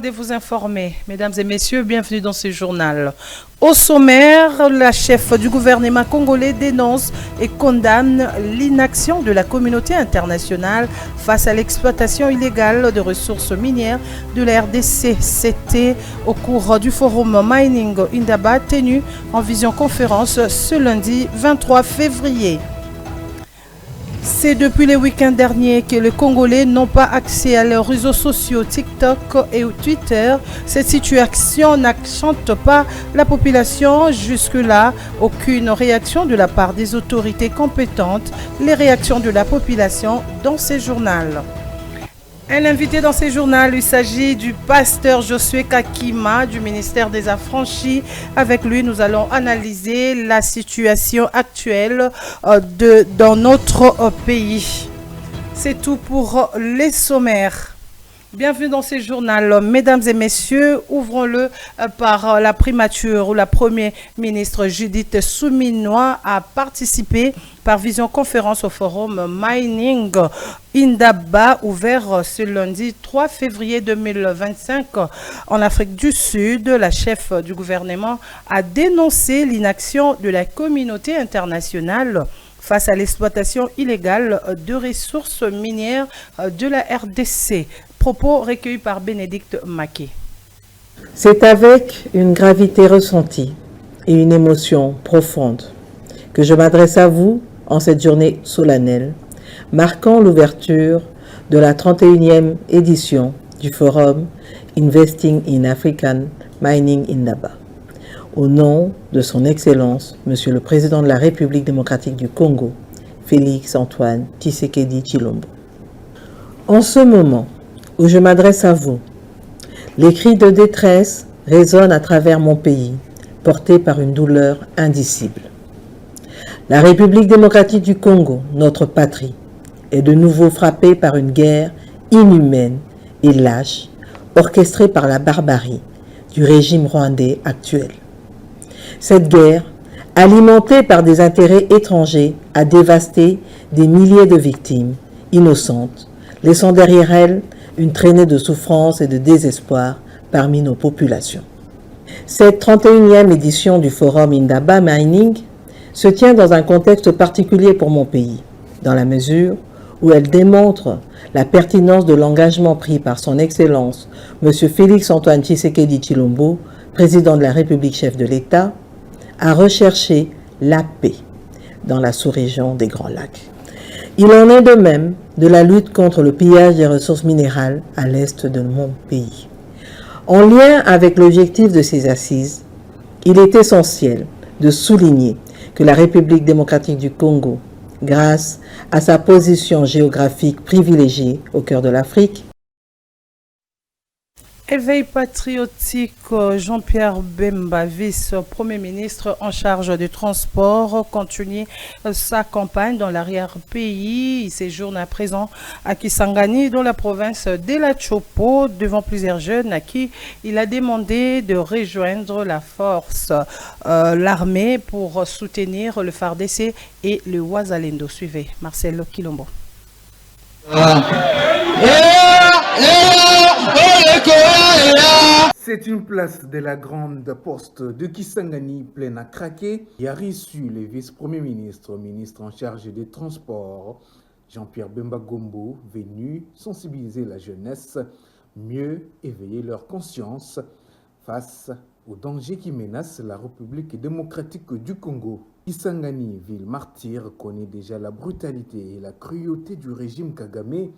De vous informer, mesdames et messieurs, bienvenue dans ce journal. Au sommaire, la chef du gouvernement congolais dénonce et condamne l'inaction de la communauté internationale face à l'exploitation illégale de ressources minières de la RDC. C'était au cours du forum Mining Indaba tenu en visioconférence ce lundi 23 février. C'est depuis le week-end dernier que les Congolais n'ont pas accès à leurs réseaux sociaux TikTok et Twitter. Cette situation n'enchante pas la population. Jusque-là, aucune réaction de la part des autorités compétentes. Les réactions de la population dans ce journal. Un invité dans ce journal, il s'agit du pasteur Josué Kakima du ministère des Affranchis. Avec lui, nous allons analyser la situation actuelle dans notre pays. C'est tout pour les sommaires. Bienvenue dans ce journal. Mesdames et messieurs, ouvrons-le par la primature où la première ministre Judith Suminwa a participé par visioconférence au forum Mining Indaba ouvert ce lundi 3 février 2025 en Afrique du Sud. La chef du gouvernement a dénoncé l'inaction de la communauté internationale face à l'exploitation illégale de ressources minières de la RDC. Propos recueillis par Bénédicte Maquet. C'est avec une gravité ressentie et une émotion profonde que je m'adresse à vous en cette journée solennelle, marquant l'ouverture de la 31e édition du forum Investing in African Mining Indaba. Au nom de son Excellence, Monsieur le Président de la République démocratique du Congo, Félix Antoine Tshisekedi Tshilombo. En ce moment où je m'adresse à vous, les cris de détresse résonnent à travers mon pays, portés par une douleur indicible. La République démocratique du Congo, notre patrie, est de nouveau frappée par une guerre inhumaine et lâche, orchestrée par la barbarie du régime rwandais actuel. Cette guerre, alimentée par des intérêts étrangers, a dévasté des milliers de victimes innocentes, laissant derrière elles une traînée de souffrance et de désespoir parmi nos populations. Cette 31e édition du Forum Indaba Mining se tient dans un contexte particulier pour mon pays, dans la mesure où elle démontre la pertinence de l'engagement pris par son Excellence, M. Félix Antoine Tshisekedi Tshilombo, président de la République, chef de l'État, à rechercher la paix dans la sous-région des Grands Lacs. Il en est de même de la lutte contre le pillage des ressources minérales à l'est de mon pays. En lien avec l'objectif de ces assises, il est essentiel de souligner que la République démocratique du Congo, grâce à sa position géographique privilégiée au cœur de l'Afrique, Éveil patriotique, Jean-Pierre Bemba, vice-premier ministre en charge du transport, continue sa campagne dans l'arrière-pays. Il séjourne à présent à Kisangani, dans la province de la Chopo, devant plusieurs jeunes à qui il a demandé de rejoindre la force, l'armée, pour soutenir le FARDC et le Wazalendo. Suivez Marcelo Kilombo. C'est une place de la grande poste de Kisangani pleine à craquer qui a reçu le vice-premier ministre, ministre en charge des transports, Jean-Pierre Bemba Gombo, venu sensibiliser la jeunesse, mieux éveiller leur conscience face aux dangers qui menacent la République démocratique du Congo. Kisangani, ville martyre, connaît déjà la brutalité et la cruauté du régime Kagame,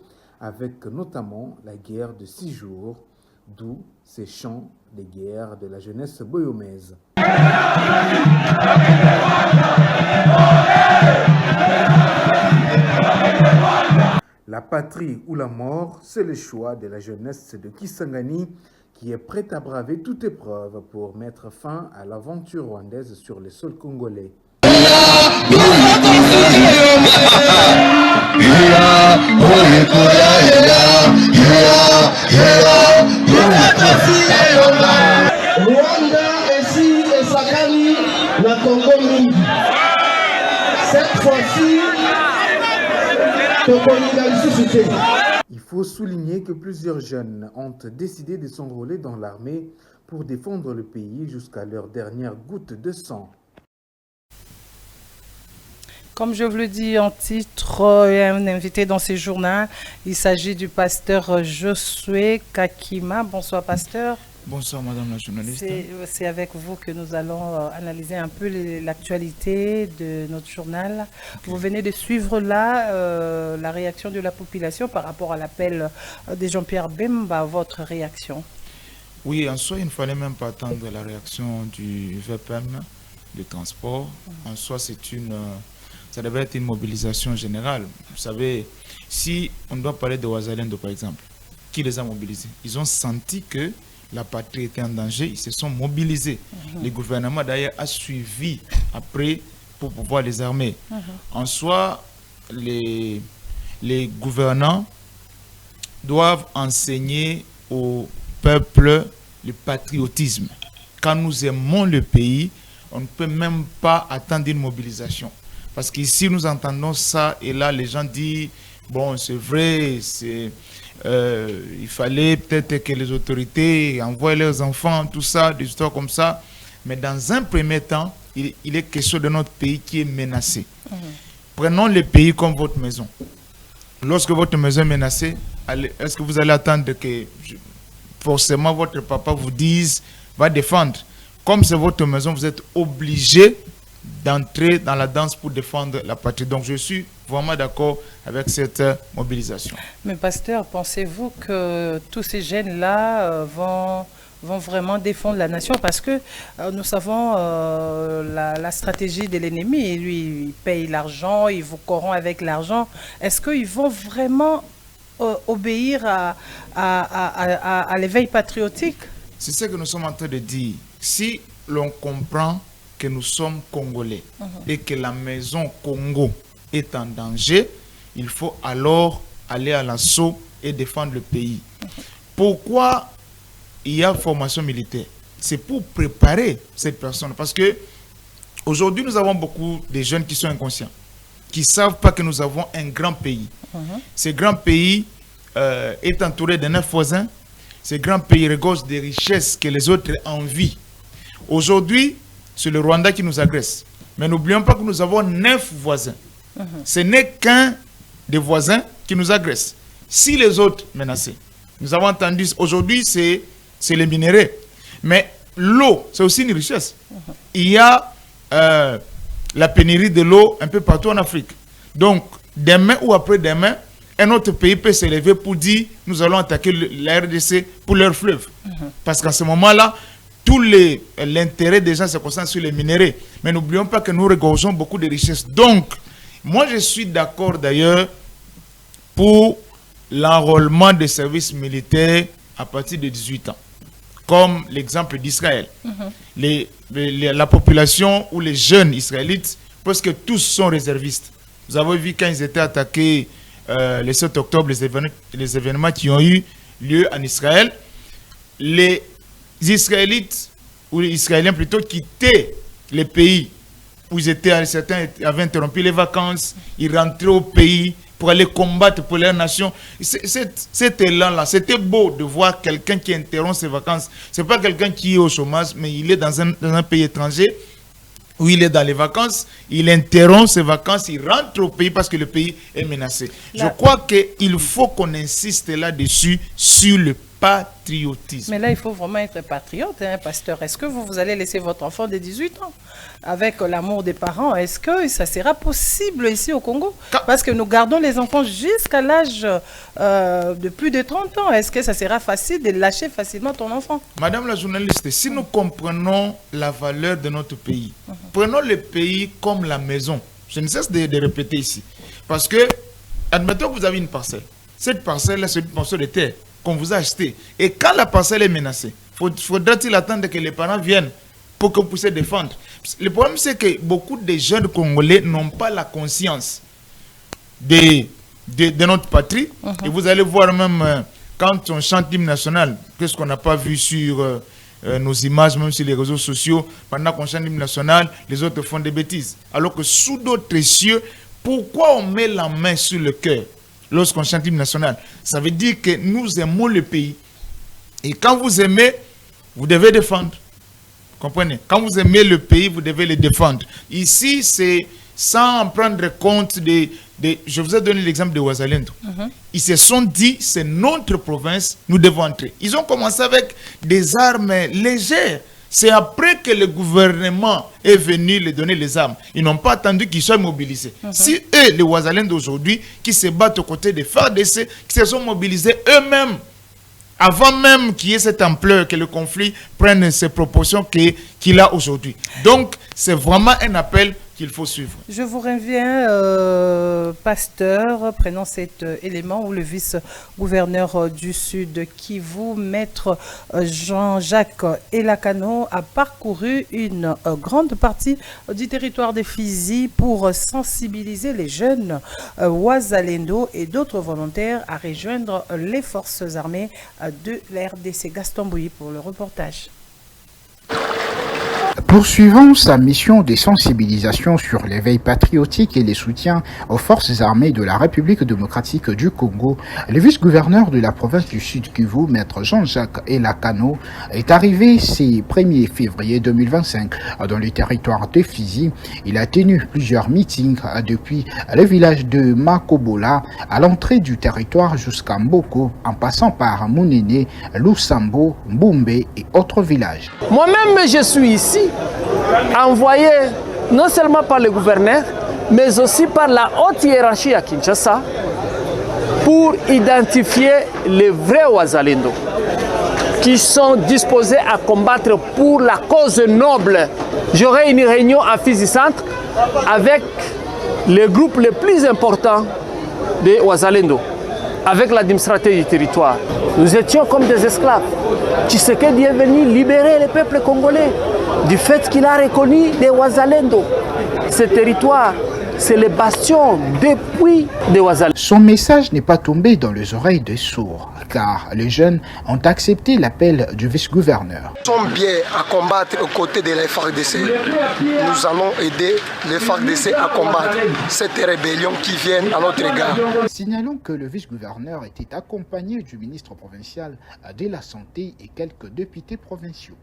avec notamment la guerre de 6 jours, d'où ces chants de guerre de la jeunesse boyomaise. La patrie ou la mort, c'est le choix de la jeunesse de Kisangani qui est prête à braver toute épreuve pour mettre fin à l'aventure rwandaise sur le sol congolais. Rwanda esi esakani na Congo mingi. Cette fois-ci, tokolinga lisusu te. faut souligner que plusieurs jeunes ont décidé de s'enrôler dans l'armée pour défendre le pays jusqu'à leur dernière goutte de sang. Comme je vous le dis en titre, un invité dans ce journal, il s'agit du pasteur Josué Kakima. Bonsoir pasteur. Bonsoir madame la journaliste. C'est avec vous que nous allons analyser un peu l'actualité de notre journal. Okay. Vous venez de suivre là la réaction de la population par rapport à l'appel de Jean-Pierre Bemba. Votre réaction? Oui, en soi, il ne fallait même pas attendre la réaction du VPM, du transport. En soi, ça devait être une mobilisation générale. Vous savez, si on doit parler de Ouazalendo par exemple, qui les a mobilisés? Ils ont senti que la patrie était en danger, ils se sont mobilisés. Le gouvernement d'ailleurs a suivi après pour pouvoir les armer. En soi, les gouvernants doivent enseigner au peuple le patriotisme. Quand nous aimons le pays, on ne peut même pas attendre une mobilisation. Parce qu'ici, nous entendons ça et là, les gens disent, bon, c'est vrai, il fallait peut-être que les autorités envoient leurs enfants, tout ça, des histoires comme ça. Mais dans un premier temps, il est question de notre pays qui est menacé. Prenons le pays comme votre maison. Lorsque votre maison est menacée, est-ce que vous allez attendre que forcément votre papa vous dise, va défendre? Comme c'est votre maison, vous êtes obligé d'entrer dans la danse pour défendre la patrie. Donc je suis vraiment d'accord avec cette mobilisation. Mais pasteur, pensez-vous que tous ces jeunes-là vont vraiment défendre la nation? Parce que nous savons la stratégie de l'ennemi. Lui, il paye l'argent, il vous corrompt avec l'argent. Est-ce qu'ils vont vraiment obéir à l'éveil patriotique? C'est ce que nous sommes en train de dire. Si l'on comprend que nous sommes Congolais et que la maison Congo est en danger, il faut alors aller à l'assaut et défendre le pays. Pourquoi il y a formation militaire? C'est pour préparer cette personne. Parce que aujourd'hui, nous avons beaucoup de jeunes qui sont inconscients, qui ne savent pas que nous avons un grand pays. Ce grand pays est entouré de 9 voisins. Ce grand pays regorge des richesses que les autres envient. Aujourd'hui, c'est le Rwanda qui nous agresse. Mais n'oublions pas que nous avons 9 voisins. Ce n'est qu'un des voisins qui nous agresse. Si les autres menacés, nous avons entendu, aujourd'hui c'est les minéraux. Mais l'eau, c'est aussi une richesse. Il y a la pénurie de l'eau un peu partout en Afrique. Donc, demain ou après-demain, un autre pays peut s'élever pour dire nous allons attaquer la RDC pour leur fleuve. Parce qu'à ce moment-là, tout l'intérêt des gens se concentre sur les minéraux. Mais n'oublions pas que nous regorgeons beaucoup de richesses. Donc, moi je suis d'accord d'ailleurs pour l'enrôlement des services militaires à partir de 18 ans. Comme l'exemple d'Israël. La population ou les jeunes israélites, presque tous sont réservistes. Vous avez vu quand ils étaient attaqués le 7 octobre, les événements qui ont eu lieu en Israël, les Israélites, ou les Israéliens plutôt, quittaient les pays où ils étaient, certains avaient interrompu les vacances, ils rentraient au pays pour aller combattre pour leur nation. Cet élan-là, c'était beau de voir quelqu'un qui interrompt ses vacances. Ce n'est pas quelqu'un qui est au chômage, mais il est dans un pays étranger, où il est dans les vacances, il interrompt ses vacances, il rentre au pays parce que le pays est menacé. Je crois qu'il faut qu'on insiste là-dessus sur le patriotisme. Mais là, il faut vraiment être patriote, hein, pasteur. Est-ce que vous allez laisser votre enfant de 18 ans avec l'amour des parents? Est-ce que ça sera possible ici au Congo? Parce que nous gardons les enfants jusqu'à l'âge de plus de 30 ans. Est-ce que ça sera facile de lâcher facilement ton enfant? Madame la journaliste, si nous comprenons la valeur de notre pays, prenons le pays comme la maison. Je ne cesse de répéter ici. Parce que, admettons que vous avez une parcelle. Cette parcelle-là, c'est une parcelle de terre qu'on vous a acheté. Et quand la parcelle est menacée, faudra-t-il attendre que les parents viennent pour que vous puissiez défendre? Le problème, c'est que beaucoup de jeunes Congolais n'ont pas la conscience de notre patrie. Et vous allez voir même quand on chante l'hymne national, qu'est-ce qu'on n'a pas vu sur nos images, même sur les réseaux sociaux, pendant qu'on chante l'hymne national, les autres font des bêtises. Alors que sous d'autres cieux, pourquoi on met la main sur le cœur? lorsqu'on chante l'hymne national. Ça veut dire que nous aimons le pays. Et quand vous aimez, vous devez défendre. Comprenez? Quand vous aimez le pays, vous devez le défendre. Ici, c'est sans prendre compte je vous ai donné l'exemple de Ouazalendo. Ils se sont dit, c'est notre province, nous devons entrer. Ils ont commencé avec des armes légères. C'est après que le gouvernement est venu leur donner les armes. Ils n'ont pas attendu qu'ils soient mobilisés. Si eux, les Ouazalendo d'aujourd'hui, qui se battent aux côtés des FARDC, qui se sont mobilisés eux-mêmes, avant même qu'il y ait cette ampleur, que le conflit prenne ces proportions qu'il a aujourd'hui. Donc, c'est vraiment un appel qu'il faut suivre. Je vous reviens, pasteur, prenons cet élément où le vice-gouverneur du Sud Kivu, maître Jean-Jacques Elakano, a parcouru une grande partie du territoire des Fizi pour sensibiliser les jeunes Ouazalendo et d'autres volontaires à rejoindre les forces armées de la RDC. Gaston Bouilly pour le reportage. Poursuivant sa mission de sensibilisation sur l'éveil patriotique et les soutiens aux forces armées de la République démocratique du Congo, le vice-gouverneur de la province du Sud Kivu, maître Jean-Jacques Elakano, est arrivé ce 1er février 2025 dans le territoire de Fizi. Il a tenu plusieurs meetings depuis le village de Makobola à l'entrée du territoire jusqu'à Mboko, en passant par Mounene, Lusambo, Mbumbe et autres villages. Moi-même, je suis ici, envoyé non seulement par le gouverneur, mais aussi par la haute hiérarchie à Kinshasa pour identifier les vrais Ouazalendo qui sont disposés à combattre pour la cause noble. J'aurai une réunion à Fizi Centre avec les groupes les plus importants des Ouazalendo, avec l'administrateur du territoire. Nous étions comme des esclaves. Tshisekedi est venu libérer le peuple congolais du fait qu'il a reconnu des Ouazalendo. Ce territoire, c'est le bastion depuis des Ouazalendo. Son message n'est pas tombé dans les oreilles des sourds, car les jeunes ont accepté l'appel du vice-gouverneur. Nous sommes bien à combattre aux côtés de la FARDC. Nous allons aider les FARDC à combattre cette rébellion qui vient à notre égard. Signalons que le vice-gouverneur était accompagné du ministre provincial de la Santé et quelques députés provinciaux.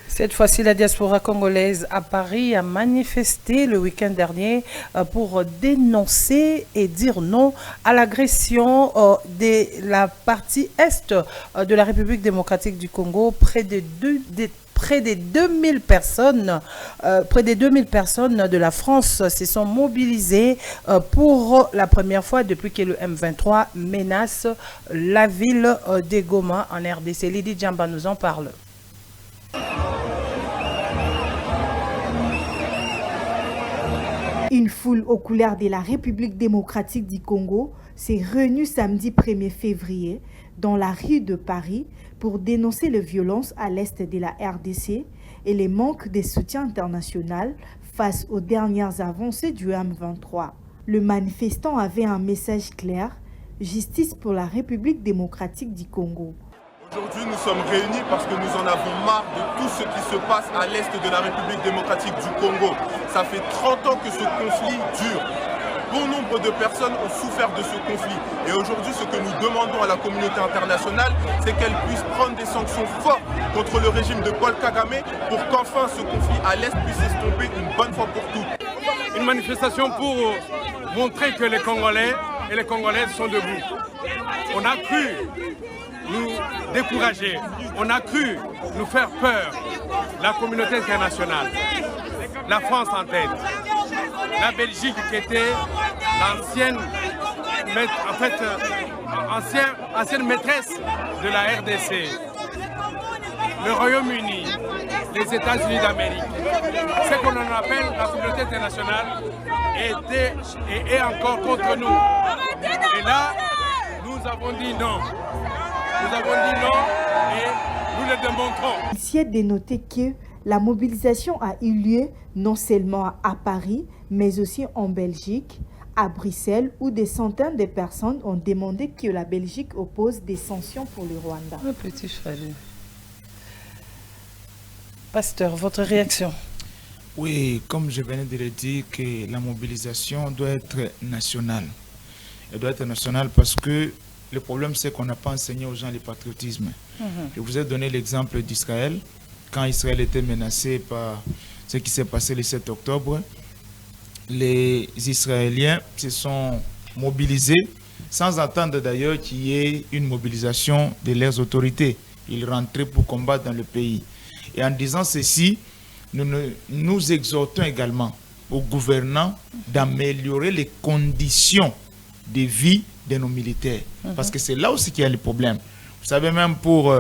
Cette fois-ci, la diaspora congolaise à Paris a manifesté le week-end dernier pour dénoncer et dire non à l'agression de la partie est de la République démocratique du Congo. Près de 2000 personnes de la France se sont mobilisées pour la première fois depuis que le M23 menace la ville de Goma en RDC. Lydie Djamba nous en parle. Une foule aux couleurs de la République démocratique du Congo s'est réunie samedi 1er février dans la rue de Paris pour dénoncer les violences à l'est de la RDC et les manques de soutien international face aux dernières avancées du M23. Le manifestant avait un message clair: justice pour la République démocratique du Congo. Aujourd'hui, nous sommes réunis parce que nous en avons marre de tout ce qui se passe à l'est de la République démocratique du Congo. Ça fait 30 ans que ce conflit dure. Bon nombre de personnes ont souffert de ce conflit. Et aujourd'hui, ce que nous demandons à la communauté internationale, c'est qu'elle puisse prendre des sanctions fortes contre le régime de Paul Kagame pour qu'enfin ce conflit à l'est puisse s'estomper une bonne fois pour toutes. Une manifestation pour montrer que les Congolais et les Congolaises sont debout. On a cru nous décourager, on a cru nous faire peur. La communauté internationale, la France en tête, la Belgique qui était l'ancienne ancienne maîtresse de la RDC, le Royaume-Uni, les États-Unis d'Amérique, ce qu'on en appelle la communauté internationale était et est encore contre nous. Et là, nous avons dit non. Nous avons dit non et nous le démontrons. Il est de noter que la mobilisation a eu lieu non seulement à Paris, mais aussi en Belgique, à Bruxelles, où des centaines de personnes ont demandé que la Belgique oppose des sanctions pour le Rwanda. Un petit chalet. Pasteur, votre réaction? Oui, comme je venais de le dire, que la mobilisation doit être nationale. Elle doit être nationale parce que le problème, c'est qu'on n'a pas enseigné aux gens le patriotisme. Je vous ai donné l'exemple d'Israël. Quand Israël était menacé par ce qui s'est passé le 7 octobre, les Israéliens se sont mobilisés sans attendre d'ailleurs qu'il y ait une mobilisation de leurs autorités. Ils rentraient pour combattre dans le pays. Et en disant ceci, nous exhortons également aux gouvernants d'améliorer les conditions de vie de nos militaires. Parce que c'est là aussi qu'il y a le problème. Vous savez, même pour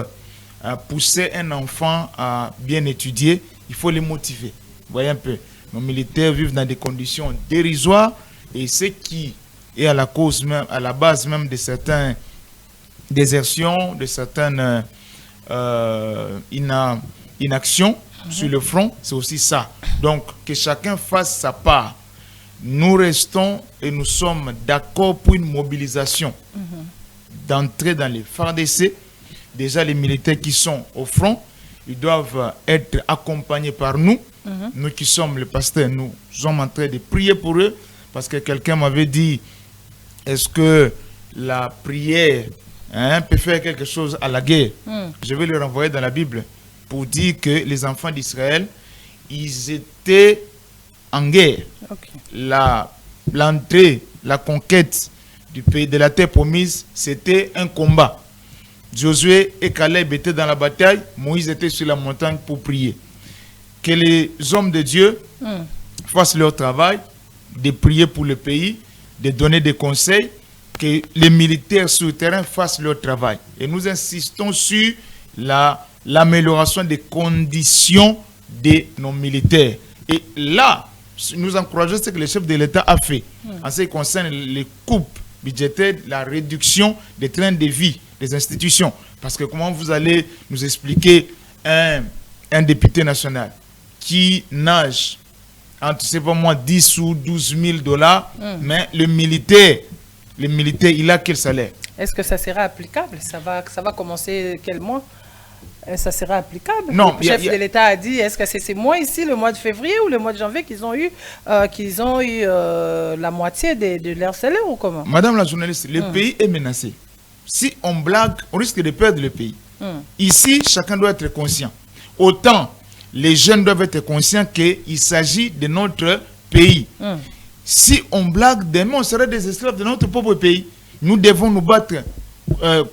pousser un enfant à bien étudier, il faut les motiver. Vous voyez un peu, nos militaires vivent dans des conditions dérisoires et ce qui est à la cause même, à la base même de certaines désertions, de certaines inactions sur le front, c'est aussi ça. Donc, que chacun fasse sa part. Nous restons et nous sommes d'accord pour une mobilisation d'entrer dans les FARDC. Déjà, les militaires qui sont au front, ils doivent être accompagnés par nous. Nous qui sommes les pasteurs, nous sommes en train de prier pour eux parce que quelqu'un m'avait dit, est-ce que la prière peut faire quelque chose à la guerre? Je vais le renvoyer dans la Bible pour dire que les enfants d'Israël, ils étaient en guerre. L'entrée, la conquête du pays, de la terre promise, c'était un combat. Josué et Caleb étaient dans la bataille, Moïse était sur la montagne pour prier. Que les hommes de Dieu fassent leur travail, de prier pour le pays, de donner des conseils, que les militaires sur le terrain fassent leur travail. Et nous insistons sur l'amélioration des conditions de nos militaires. Et là, nous encourageons ce que le chef de l'État a fait en ce qui concerne les coupes budgétaires, la réduction des trains de vie des institutions. Parce que comment vous allez nous expliquer un député national qui nage entre, c'est pas moi, 10 ou 12 000 $, mais le militaire, il a quel salaire? Est-ce que ça sera applicable? Ça va commencer quel mois? Ça sera applicable? Non. Le chef de l'État a dit, est-ce que c'est ce mois ici, le mois de février ou le mois de janvier qu'ils ont eu, la moitié de leur salaire ou comment? Madame la journaliste, le pays est menacé. Si on blague, on risque de perdre le pays. Ici, chacun doit être conscient. Autant les jeunes doivent être conscients qu'il s'agit de notre pays. Si on blague, demain on sera des esclaves de notre propre pays. Nous devons nous battre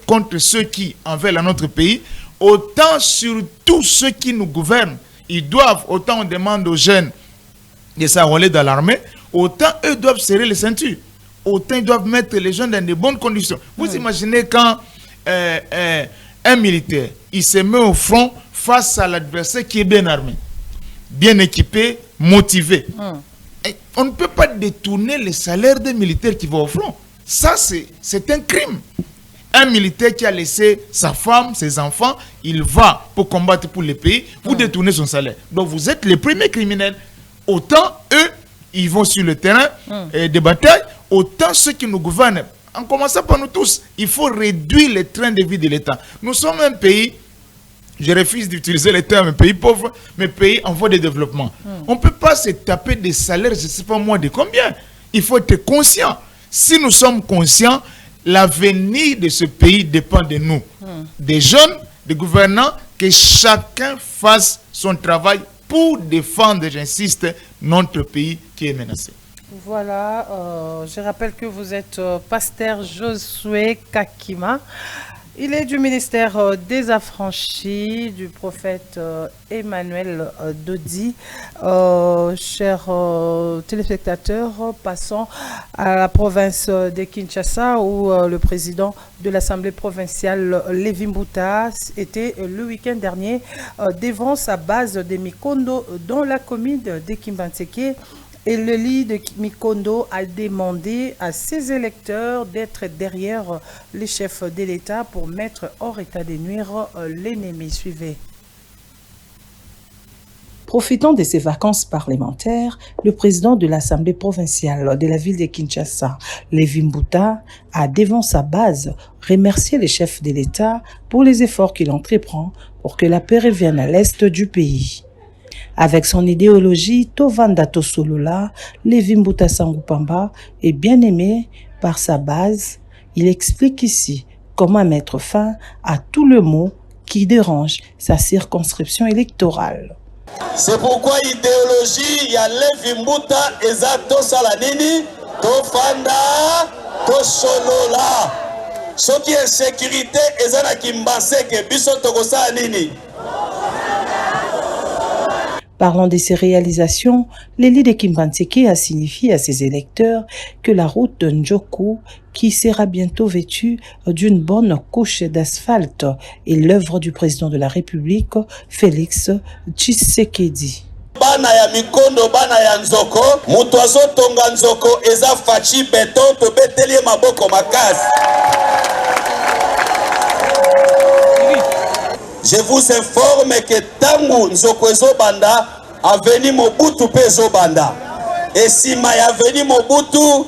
contre ceux qui en veulent à notre pays. Autant surtout ceux qui nous gouvernent, ils doivent, autant on demande aux jeunes de s'enrôler dans l'armée, autant eux doivent serrer les ceintures. Autant ils doivent mettre les jeunes dans de bonnes conditions. Vous imaginez quand un militaire, il se met au front face à l'adversaire qui est bien armé, bien équipé, motivé. Et on ne peut pas détourner les salaires des militaires qui vont au front. Ça, c'est un crime. Un militaire qui a laissé sa femme, ses enfants, il va pour combattre pour le pays, vous détournez son salaire. Donc vous êtes les premiers criminels. Autant eux, ils vont sur le terrain de bataille, autant ceux qui nous gouvernent, en commençant par nous tous, il faut réduire les trains de vie de l'État. Nous sommes un pays, je refuse d'utiliser le terme pays pauvre, mais pays en voie de développement. On ne peut pas se taper des salaires, je ne sais pas moi de combien. Il faut être conscient. Si nous sommes conscients, l'avenir de ce pays dépend de nous, des jeunes, des gouvernants, que chacun fasse son travail pour défendre, j'insiste, notre pays qui est menacé. Voilà, je rappelle que vous êtes pasteur Josué Kakima. Il est du ministère des Affranchis, du prophète Emmanuel Dodi. Chers téléspectateurs, passons à la province de Kinshasa où le président de l'Assemblée provinciale, Lévi Mbouta, était le week-end dernier devant sa base de Mikondo dans la commune de Kimbantseke. Et le lit de Mikondo a demandé à ses électeurs d'être derrière les chefs de l'État pour mettre hors état de nuire l'ennemi. Suivez. Profitant de ses vacances parlementaires, le président de l'Assemblée provinciale de la ville de Kinshasa, Lévi Mbouta, a devant sa base remercié les chefs de l'État pour les efforts qu'il entreprend pour que la paix revienne à l'est du pays. Avec son idéologie Tovanda Tosolola, Lévi Mbuta Sangupamba est bien aimé par sa base. Il explique ici comment mettre fin à tout le mot qui dérange sa circonscription électorale. C'est pourquoi idéologie, il y a Lévi Mbuta Ezato Salanini, Tovanda Tosolola. Ce qui est sécurité, Ezana Kimbaseke, Biso Togosa Nini. Parlant de ses réalisations, l'élie de Kimbanseke a signifié à ses électeurs que la route de Njoku, qui sera bientôt vêtue d'une bonne couche d'asphalte, est l'œuvre du président de la République, Félix Tshisekedi. Bana ya mikondo bana ya nzoko, mutu azotonga nzoko eza fachi beton to betelie maboko makasi. Je vous informe que tangu nzoko ezobanda aveni Mobutu pe ezobanda. Et si maya aveni Mobutu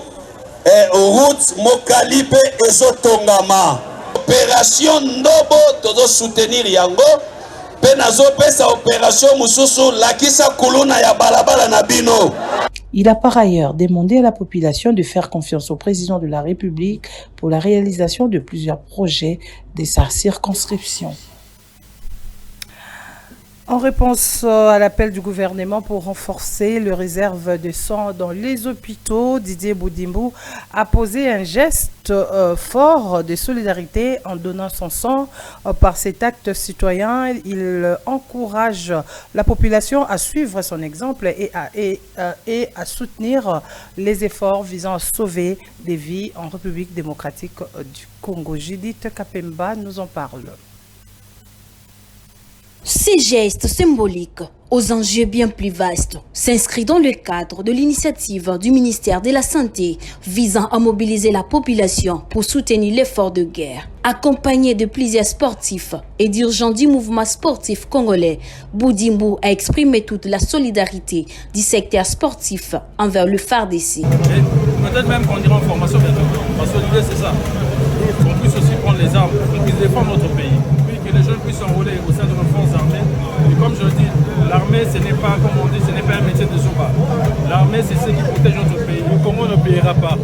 route Mokali pe ezotongama. Opération Ndobo tozo soutenir yango pe nazo pesa opération mususu lakisa kuluna ya balabala na bino. Il a par ailleurs demandé à la population de faire confiance au président de la République pour la réalisation de plusieurs projets de sa circonscription. En réponse à l'appel du gouvernement pour renforcer les réserves de sang dans les hôpitaux, Didier Boudimbo a posé un geste fort de solidarité en donnant son sang. Par cet acte citoyen, il encourage la population à suivre son exemple et à soutenir les efforts visant à sauver des vies en République démocratique du Congo. Judith Kapemba nous en parle. Ces gestes symboliques, aux enjeux bien plus vastes, s'inscrivent dans le cadre de l'initiative du ministère de la Santé visant à mobiliser la population pour soutenir l'effort de guerre. Accompagné de plusieurs sportifs et dirigeants du mouvement sportif congolais, Boudimbo a exprimé toute la solidarité du secteur sportif envers le FARDC. Peut-être même qu'on ira en formation bientôt, parce que l'idée c'est ça, qu'on puisse aussi prendre les armes, qu'on puisse défendre notre pays. Que les jeunes puissent s'enrôler au sein de nos forces armées. Et comme je le dis, l'armée, ce n'est pas, comme on dit, ce n'est pas un métier de soba. L'armée, c'est ce qui protège notre pays. Le Congo ne payera pas.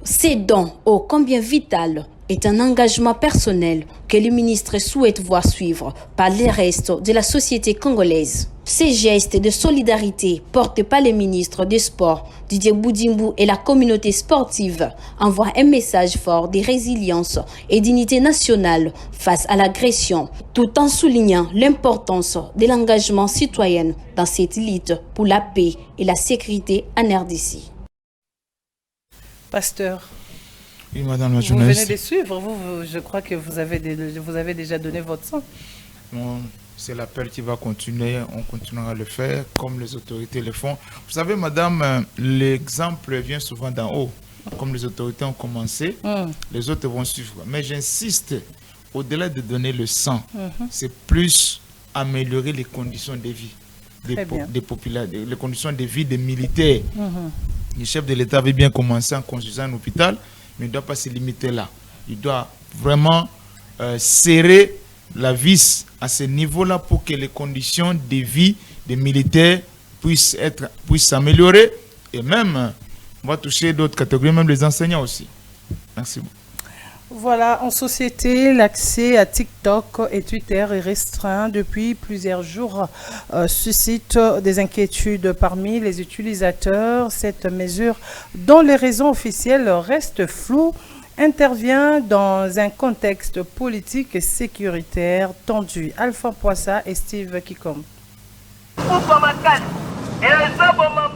Ces dons, ô combien vital, est un engagement personnel que le ministre souhaite voir suivre par les restes de la société congolaise. Ces gestes de solidarité portés par les ministres des Sports, Didier Boudimbo et la communauté sportive envoient un message fort de résilience et d'unité nationale face à l'agression, tout en soulignant l'importance de l'engagement citoyen dans cette lutte pour la paix et la sécurité en RDC. Pasteur. Oui, madame la vous journaliste. venez de suivre, je crois que vous avez déjà donné votre sang. Non, c'est l'appel qui va continuer, on continuera à le faire comme les autorités le font. Vous savez, madame, l'exemple vient souvent d'en haut. Comme les autorités ont commencé, les autres vont suivre. Mais j'insiste, au-delà de donner le sang, c'est plus améliorer les conditions de vie des populations, les conditions de vie des militaires. Le chef de l'État avait bien commencé en construisant un hôpital, mais il ne doit pas se limiter là. Il doit vraiment serrer la vis à ce niveau-là pour que les conditions de vie des militaires puissent s'améliorer. Et même, on va toucher d'autres catégories, même les enseignants aussi. Merci beaucoup. Voilà, en société, l'accès à TikTok et Twitter est restreint depuis plusieurs jours, suscite des inquiétudes parmi les utilisateurs. Cette mesure, dont les raisons officielles restent floues, intervient dans un contexte politique et sécuritaire tendu. Alpha Poissa et Steve Kikom.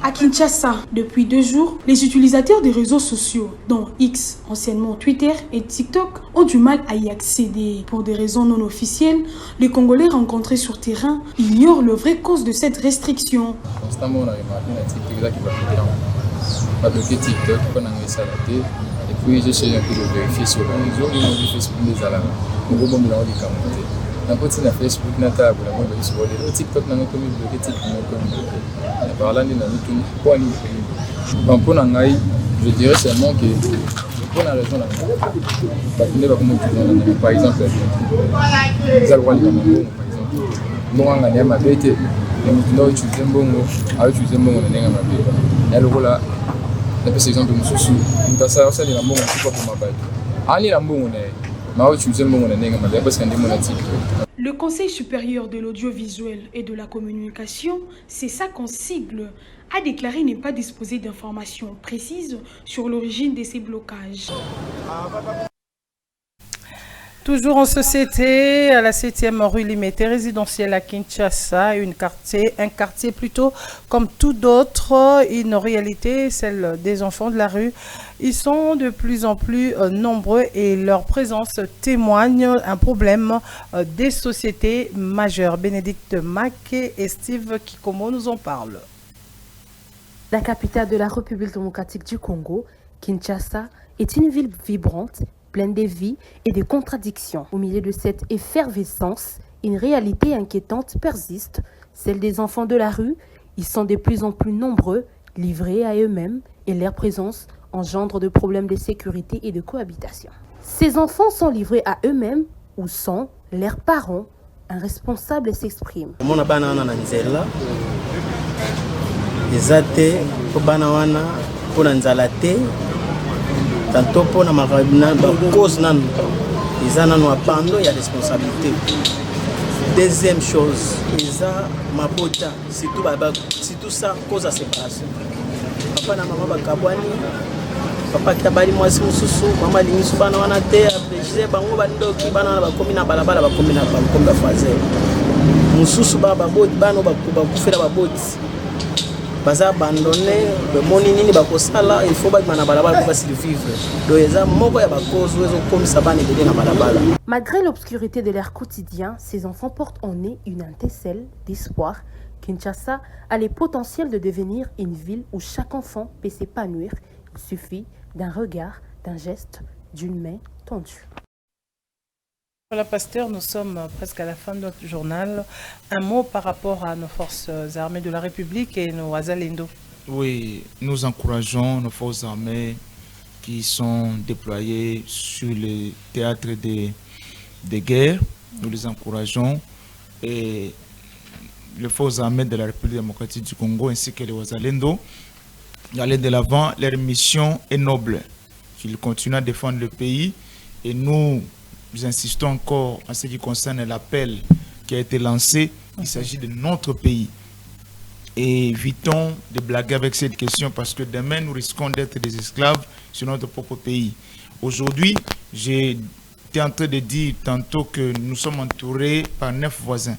À Kinshasa, depuis 2 jours, les utilisateurs des réseaux sociaux, dont X, anciennement Twitter, et TikTok, ont du mal à y accéder. Pour des raisons non officielles, les Congolais rencontrés sur terrain ignorent le vrai cause de cette restriction. Constamment, on a remarqué TikTok qui va bloquer TikTok, on a mis ça à la tête. Et puis, j'essaie un peu de vérifier sur le réseau, on a vu Facebook des alarmes. On va bomber dans les commentaires. N'importe qui na Facebook na table na mobile sur le TikTok na komi bloqué TikTok na komi bloqué. Na parlant de na tout point ni. Donc pour ngai, je dirais seulement que pour la raison là. Parce que ne va pas par exemple, les alwa les par exemple, mbongo angane ya mabe te mutu ndo utilize mbongo autilize mbongo na ndenge ya mabe ya lokola napesa exemple mosusu mutu asalela mbongo mosusu apoma bato alela mbongo na ye ma autilize mbongo na ndenge ya mabe parce que ndemo na TikTok. Le Conseil supérieur de l'audiovisuel et de la communication, c'est ça qu'on sigle, a déclaré ne pas disposer d'informations précises sur l'origine de ces blocages. Toujours en société, à la 7e rue Limité, résidentielle à Kinshasa, un quartier plutôt comme tout d'autres, une réalité, celle des enfants de la rue. Ils sont de plus en plus nombreux et leur présence témoigne un problème des sociétés majeures. Bénédicte Maké et Steve Kikomo nous en parlent. La capitale de la République démocratique du Congo, Kinshasa, est une ville vibrante, pleine de vie et de contradictions. Au milieu de cette effervescence, une réalité inquiétante persiste, celle des enfants de la rue. Ils sont de plus en plus nombreux, livrés à eux-mêmes, et leur présence engendre de problèmes de sécurité et de cohabitation. Ces enfants sont livrés à eux-mêmes ou sont leurs parents. Un responsable s'exprime. Tanto pour na cause nan ils en ont abandon il y a responsabilité. Deuxième chose, ils ont mabota surtout ça cause à séparation. Papa na maman bakabwani papa kitabali mwasi mususu mama lingisu bana wana te après bango bandoki bana bakomi na balabala bakomi na bakomba fazer mususu baba boti bana bakufela baboti baza abandonné le moni nini bakosala il faut bakimana balabala pour survivre donc eza moko ya bakozo ezo komisa bana ebele na balabala. Malgré l'obscurité de leur quotidien, ces enfants portent en eux une étincelle d'espoir. Kinshasa a le potentiel de devenir une ville où chaque enfant peut s'épanouir. Il suffit d'un regard, d'un geste, d'une main tendue. Voilà, pasteur, nous sommes presque à la fin de notre journal. Un mot par rapport à nos forces armées de la République et nos Wazalendo. Oui, nous encourageons nos forces armées qui sont déployées sur le théâtre des guerres. Nous les encourageons et les forces armées de la République démocratique du Congo ainsi que les Wazalendo d'aller de l'avant. Leur mission est noble, qu'ils continuent à défendre le pays et nous insistons encore en ce qui concerne l'appel qui a été lancé. Il s'agit de notre pays. Et évitons de blaguer avec cette question parce que demain, nous risquons d'être des esclaves sur notre propre pays. Aujourd'hui, j'ai été en train de dire tantôt que nous sommes entourés par 9 voisins.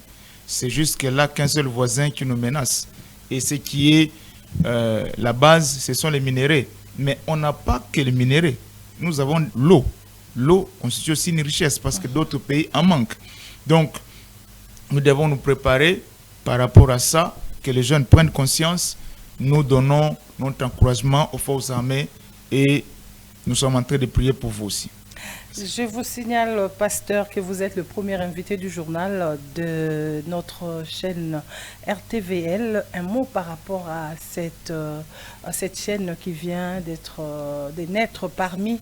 C'est juste que là, qu'un seul voisin qui nous menace. Et ce qui est la base, ce sont les minéraux. Mais on n'a pas que les minéraux. Nous avons l'eau. L'eau constitue aussi une richesse parce que d'autres pays en manquent. Donc, nous devons nous préparer par rapport à ça, que les jeunes prennent conscience. Nous donnons notre encouragement aux forces armées et nous sommes en train de prier pour vous aussi. Je vous signale, pasteur, que vous êtes le premier invité du journal de notre chaîne RTVL. Un mot par rapport à cette chaîne qui vient de naître parmi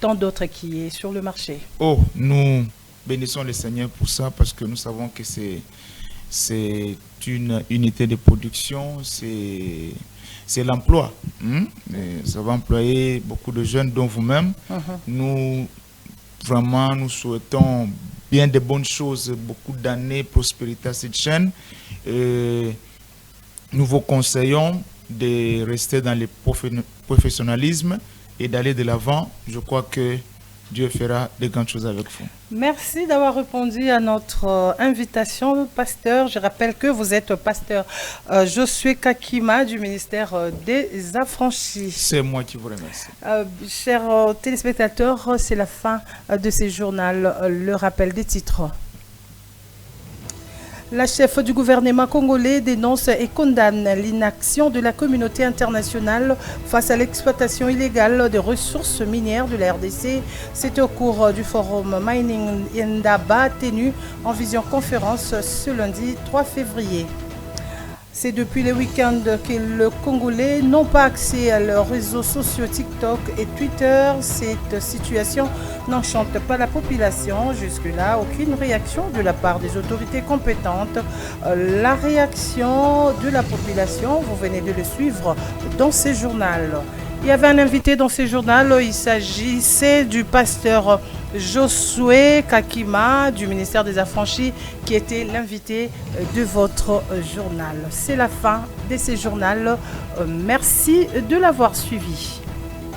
tant d'autres qui est sur le marché. Oh, nous bénissons le Seigneur pour ça parce que nous savons que c'est une unité de production, c'est l'emploi. Ça va employer beaucoup de jeunes, dont vous-même. Nous souhaitons bien de bonnes choses, beaucoup d'années, prospérité à cette chaîne. Nous vous conseillons de rester dans le professionnalisme et d'aller de l'avant. Je crois que Dieu fera de grandes choses avec vous. Merci d'avoir répondu à notre invitation, pasteur. Je rappelle que vous êtes pasteur Josué Kakima du ministère des Affranchis. C'est moi qui vous remercie. Chers téléspectateurs, c'est la fin de ce journal. Le rappel des titres. La chef du gouvernement congolais dénonce et condamne l'inaction de la communauté internationale face à l'exploitation illégale des ressources minières de la RDC. C'était au cours du forum Mining Indaba tenu en visioconférence ce lundi 3 février. C'est depuis le week-end que les Congolais n'ont pas accès à leurs réseaux sociaux TikTok et Twitter. Cette situation n'enchante pas la population. Jusque-là, aucune réaction de la part des autorités compétentes. La réaction de la population, vous venez de le suivre dans ce journal. Il y avait un invité dans ce journal, il s'agissait du pasteur Josué Kakima du ministère des Affranchis qui était l'invité de votre journal. C'est la fin de ce journal. Merci de l'avoir suivi.